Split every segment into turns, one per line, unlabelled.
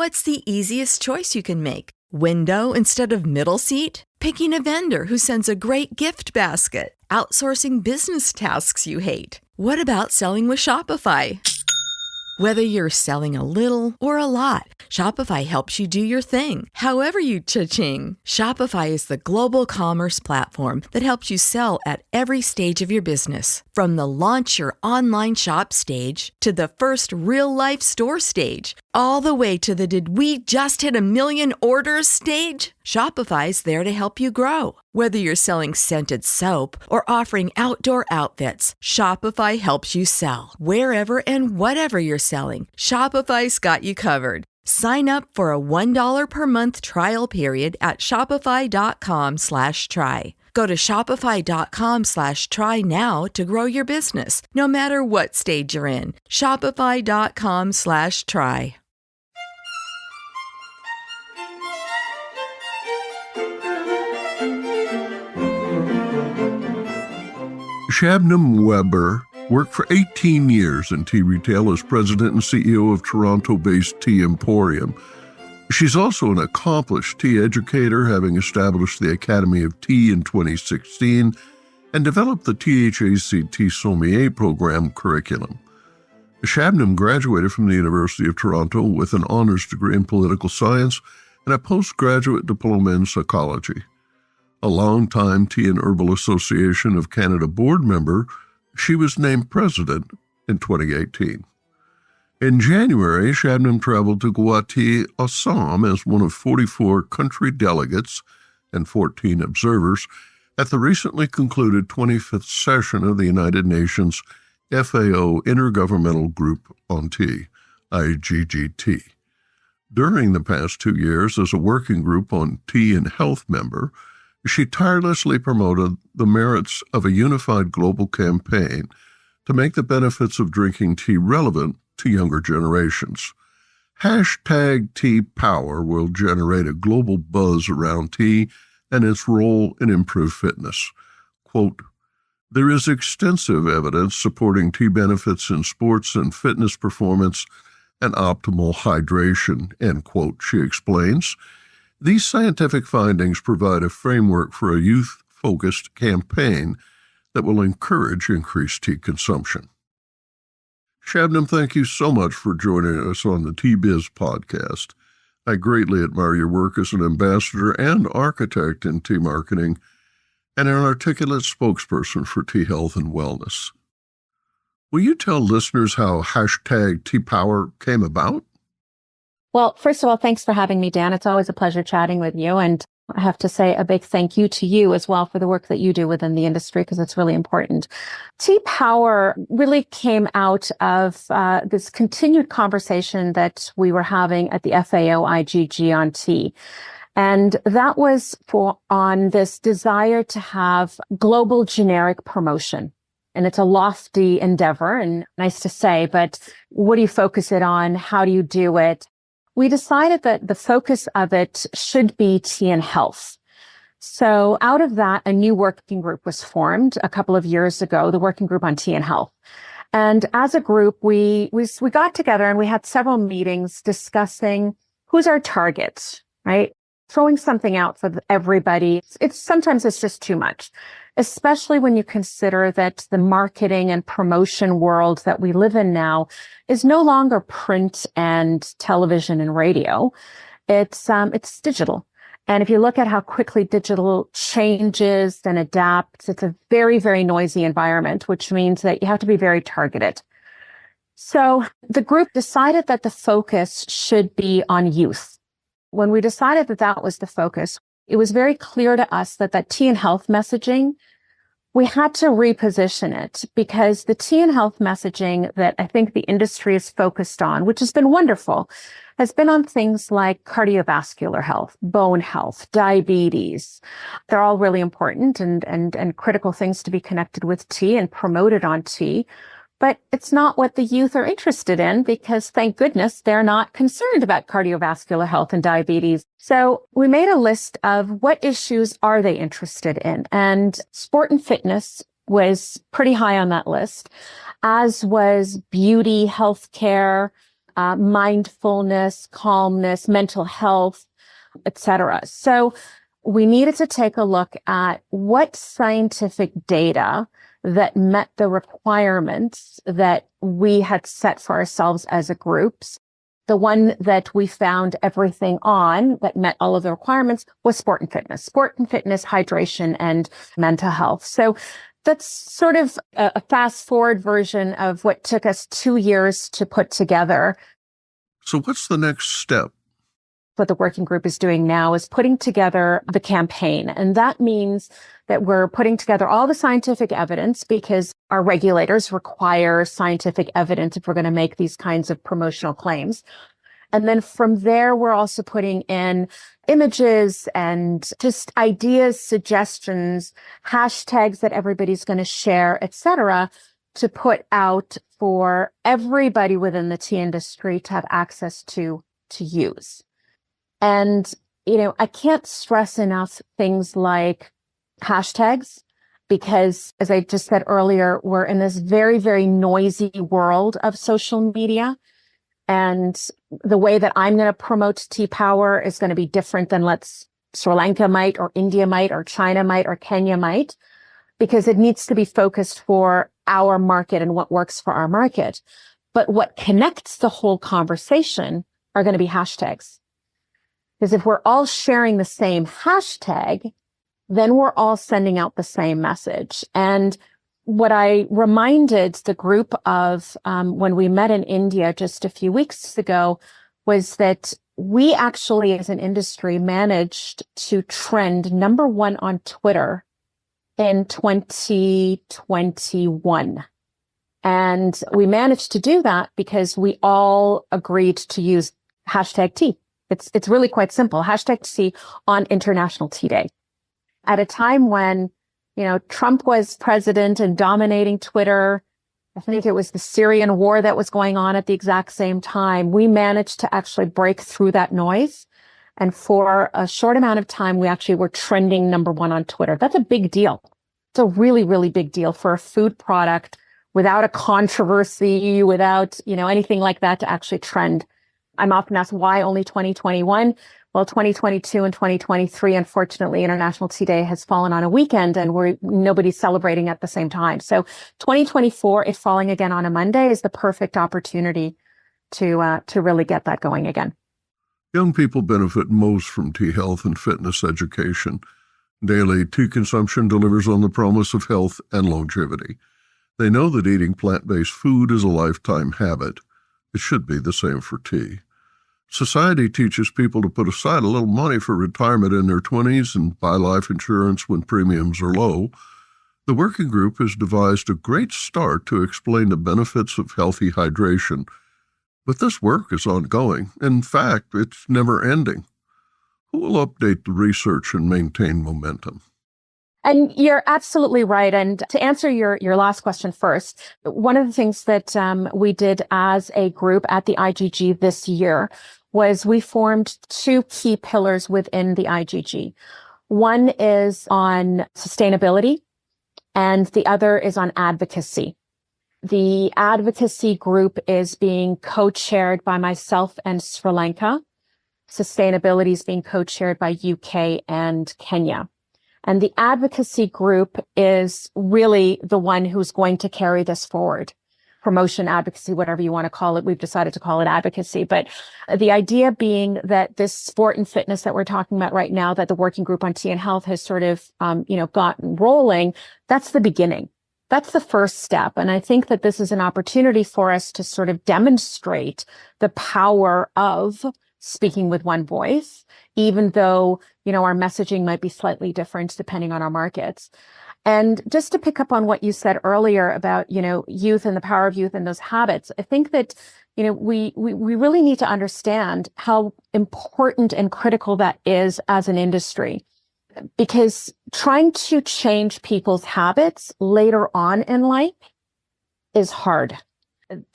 What's the easiest choice you can make? Window instead of middle seat? Picking a vendor who sends a great gift basket? Outsourcing business tasks you hate? What about selling with Shopify? Whether you're selling a little or a lot, Shopify helps you do your thing, however you cha-ching. Shopify is the global commerce platform that helps you sell at every stage of your business. From the launch your online shop stage to the first real-life store stage, all the way to the did we just hit a million orders stage. Shopify's there to help you grow. Whether you're selling scented soap or offering outdoor outfits, Shopify helps you sell. Wherever and whatever you're selling, Shopify's got you covered. Sign up for a $1 per month trial period at shopify.com/try. Go to shopify.com/try now to grow your business, no matter what stage you're in. Shopify.com/try.
Shabnam Weber worked for 18 years in tea retail as president and CEO of Toronto-based Tea Emporium. She's also an accomplished tea educator, having established the Academy of Tea in 2016 and developed the THAC Tea Sommelier program curriculum. Shabnam graduated from the University of Toronto with an honors degree in political science and a postgraduate diploma in psychology. A longtime Tea and Herbal Association of Canada board member, she was named president in 2018. In January, Shabnam traveled to Guwahati, Assam as one of 44 country delegates and 14 observers at the recently concluded 25th session of the United Nations FAO Intergovernmental Group on Tea, IGG Tea. During the past 2 years as a working group on tea and health member, she tirelessly promoted the merits of a unified global campaign to make the benefits of drinking tea relevant to younger generations. #Tea Power will generate a global buzz around tea and its role in improved fitness. Quote, "There is extensive evidence supporting tea benefits in sports and fitness performance and optimal hydration," end quote, she explains. These scientific findings provide a framework for a youth-focused campaign that will encourage increased tea consumption. Shabnam, thank you so much for joining us on the Tea Biz podcast. I greatly admire your work as an ambassador and architect in tea marketing and an articulate spokesperson for tea health and wellness. Will you tell listeners how #Tea Power came about?
Well, first of all, thanks for having me, Dan. It's always a pleasure chatting with you. And I have to say a big thank you to you as well for the work that you do within the industry, because it's really important. Tea Power really came out of this continued conversation that we were having at the FAO IGG on tea. And that was on this desire to have global generic promotion. And it's a lofty endeavor and nice to say, but what do you focus it on? How do you do it? We decided that the focus of it should be tea and health. So out of that, a new working group was formed a couple of years ago, the Working Group on Tea and Health. And as a group, we got together and we had several meetings discussing who's our targets, right? Throwing something out for everybody. Sometimes it's just too much, especially when you consider that the marketing and promotion world that we live in now is no longer print and television and radio. It's digital. And if you look at how quickly digital changes and adapts, it's a very, very noisy environment, which means that you have to be very targeted. So the group decided that the focus should be on youth. When we decided that that was the focus, it was very clear to us that tea and health messaging, we had to reposition it, because the tea and health messaging that I think the industry is focused on, which has been wonderful, has been on things like cardiovascular health, bone health, diabetes. They're all really important and critical things to be connected with tea and promoted on tea. But it's not what the youth are interested in, because thank goodness they're not concerned about cardiovascular health and diabetes. So we made a list of what issues are they interested in. And sport and fitness was pretty high on that list, as was beauty, healthcare, mindfulness, calmness, mental health, etc. So we needed to take a look at what scientific data that met the requirements that we had set for ourselves as a group. The one that we found everything on that met all of the requirements was sport and fitness, hydration, and mental health. So that's sort of a fast forward version of what took us 2 years to put together.
So what's the next step?
What the working group is doing now is putting together the campaign. And that means that we're putting together all the scientific evidence because our regulators require scientific evidence if we're going to make these kinds of promotional claims. And then from there, we're also putting in images and just ideas, suggestions, hashtags that everybody's going to share, etc., to put out for everybody within the tea industry to have access to use. And, I can't stress enough things like hashtags, because as I just said earlier, we're in this very, very noisy world of social media. And the way that I'm going to promote tea power is going to be different than Sri Lanka might, or India might, or China might, or Kenya might, because it needs to be focused for our market and what works for our market. But what connects the whole conversation are going to be hashtags. Because if we're all sharing the same hashtag, then we're all sending out the same message. And what I reminded the group of when we met in India just a few weeks ago was that we actually, as an industry, managed to trend number 1 on Twitter in 2021. And we managed to do that because we all agreed to use hashtag tea. It's really quite simple. Hashtag tea on International Tea Day. At a time when, Trump was president and dominating Twitter, I think it was the Syrian war that was going on at the exact same time, we managed to actually break through that noise. And for a short amount of time, we actually were trending number 1 on Twitter. That's a big deal. It's a really, really big deal for a food product without a controversy, without, anything like that to actually trend. I'm often asked why only 2021? Well, 2022 and 2023, unfortunately, International Tea Day has fallen on a weekend and nobody's celebrating at the same time. So 2024, it falling again on a Monday, is the perfect opportunity to really get that going again.
Young people benefit most from tea health and fitness education. Daily tea consumption delivers on the promise of health and longevity. They know that eating plant-based food is a lifetime habit. It should be the same for tea. Society teaches people to put aside a little money for retirement in their 20s and buy life insurance when premiums are low. The working group has devised a great start to explain the benefits of healthy hydration. But this work is ongoing. In fact, it's never ending. Who will update the research and maintain momentum?
And you're absolutely right. And to answer your last question first, one of the things that we did as a group at the IGG this year was we formed 2 key pillars within the IGG. One is on sustainability, and the other is on advocacy. The advocacy group is being co-chaired by myself and Sri Lanka. Sustainability is being co-chaired by UK and Kenya. And the advocacy group is really the one who's going to carry this forward. Promotion, advocacy, whatever you want to call it. We've decided to call it advocacy. But the idea being that this sport and fitness that we're talking about right now, that the working group on tea and health has sort of, gotten rolling, that's the beginning. That's the first step. And I think that this is an opportunity for us to sort of demonstrate the power of speaking with one voice, even though, our messaging might be slightly different depending on our markets. And just to pick up on what you said earlier about, youth and the power of youth and those habits, I think that, we really need to understand how important and critical that is as an industry, because trying to change people's habits later on in life is hard.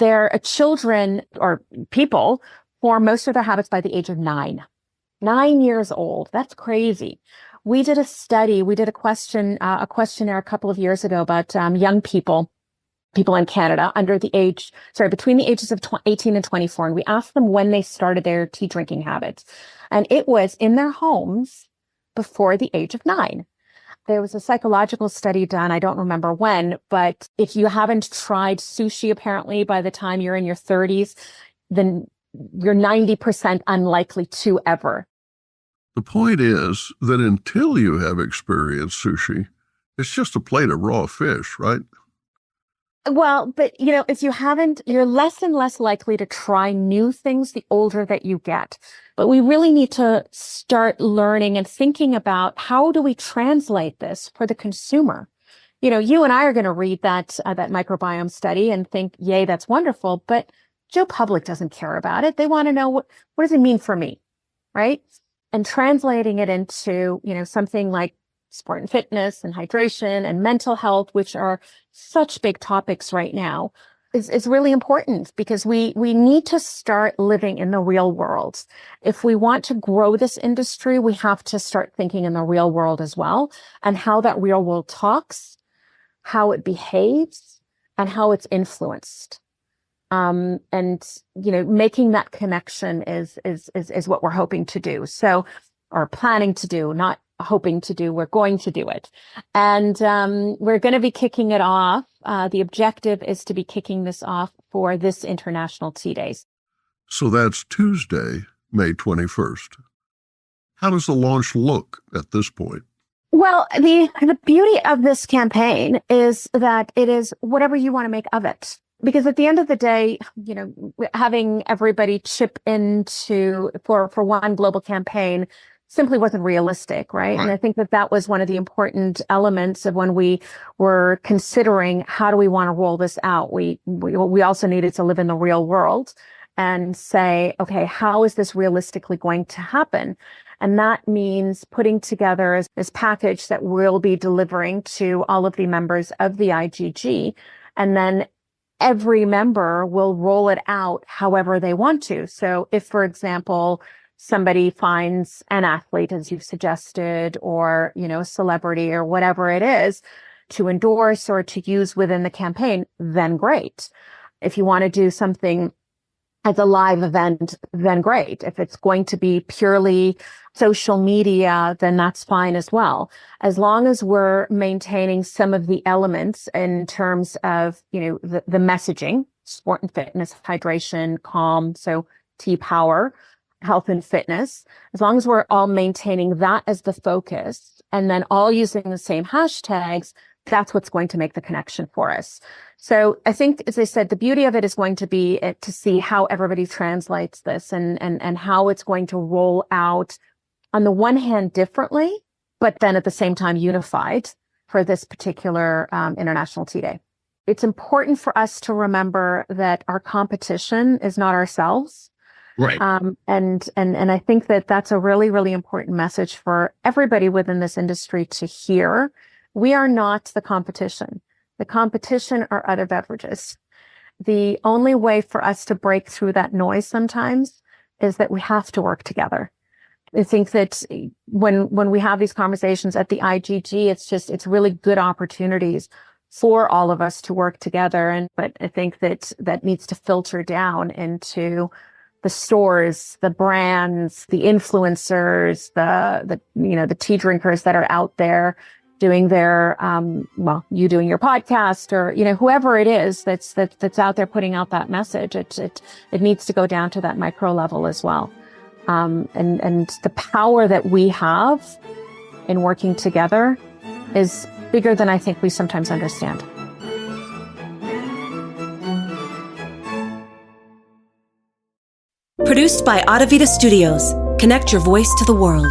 Their children or people form most of their habits by the age of 9 years old. That's crazy. We did a study, we did a questionnaire a couple of years ago about young people people in Canada between the ages of 18 and 24. And we asked them when they started their tea drinking habits. And it was in their homes before the age of 9. There was a psychological study done, I don't remember when, but if you haven't tried sushi, apparently by the time you're in your 30s, then you're 90% unlikely to ever.
The point is that until you have experienced sushi, it's just a plate of raw fish, right?
Well, but if you haven't, you're less and less likely to try new things the older that you get. But we really need to start learning and thinking about how do we translate this for the consumer? You and I are going to read that microbiome study and think, yay, that's wonderful. But Joe Public doesn't care about it. They want to know what does it mean for me, right? And translating it into, something like sport and fitness and hydration and mental health, which are such big topics right now, is really important because we need to start living in the real world. If we want to grow this industry, we have to start thinking in the real world as well, and how that real world talks, how it behaves, and how it's influenced. And making that connection is what we're hoping to do. So, or planning to do, not hoping to do, we're going to do it. And we're going to be kicking it off. The objective is to be kicking this off for this International Tea Days.
So that's Tuesday, May 21st. How does the launch look at this point?
Well, the beauty of this campaign is that it is whatever you want to make of it. Because at the end of the day, having everybody chip into for one global campaign simply wasn't realistic, right? And I think that was one of the important elements of when we were considering how do we want to roll this out. We also needed to live in the real world and say, okay, how is this realistically going to happen? And that means putting together this package that we'll be delivering to all of the members of the IGG, and then every member will roll it out however they want to. So if, for example, somebody finds an athlete, as you've suggested, or, a celebrity or whatever it is to endorse or to use within the campaign, then great. If you want to do something as a live event, then great. If it's going to be purely social media, then that's fine as well. As long as we're maintaining some of the elements in terms of, the messaging, sport and fitness, hydration, calm, so tea power, health and fitness, as long as we're all maintaining that as the focus and then all using the same hashtags, that's what's going to make the connection for us. So I think, as I said, the beauty of it is going to be to see how everybody translates this and how it's going to roll out on the one hand differently, but then at the same time unified for this particular International Tea Day. It's important for us to remember that our competition is not ourselves.
Right.
And I think that that's a really, really important message for everybody within this industry to hear. We are not the competition. The competition are other beverages. The only way for us to break through that noise sometimes is that we have to work together. I think that when we have these conversations at the IGG, it's really good opportunities for all of us to work together. But I think that needs to filter down into the stores, the brands, the influencers, the tea drinkers that are out there doing their, you doing your podcast, or, whoever it is that's out there putting out that message. It needs to go down to that micro level as well. And the power that we have in working together is bigger than I think we sometimes understand.
Produced by Adavita Studios. Connect your voice to the world.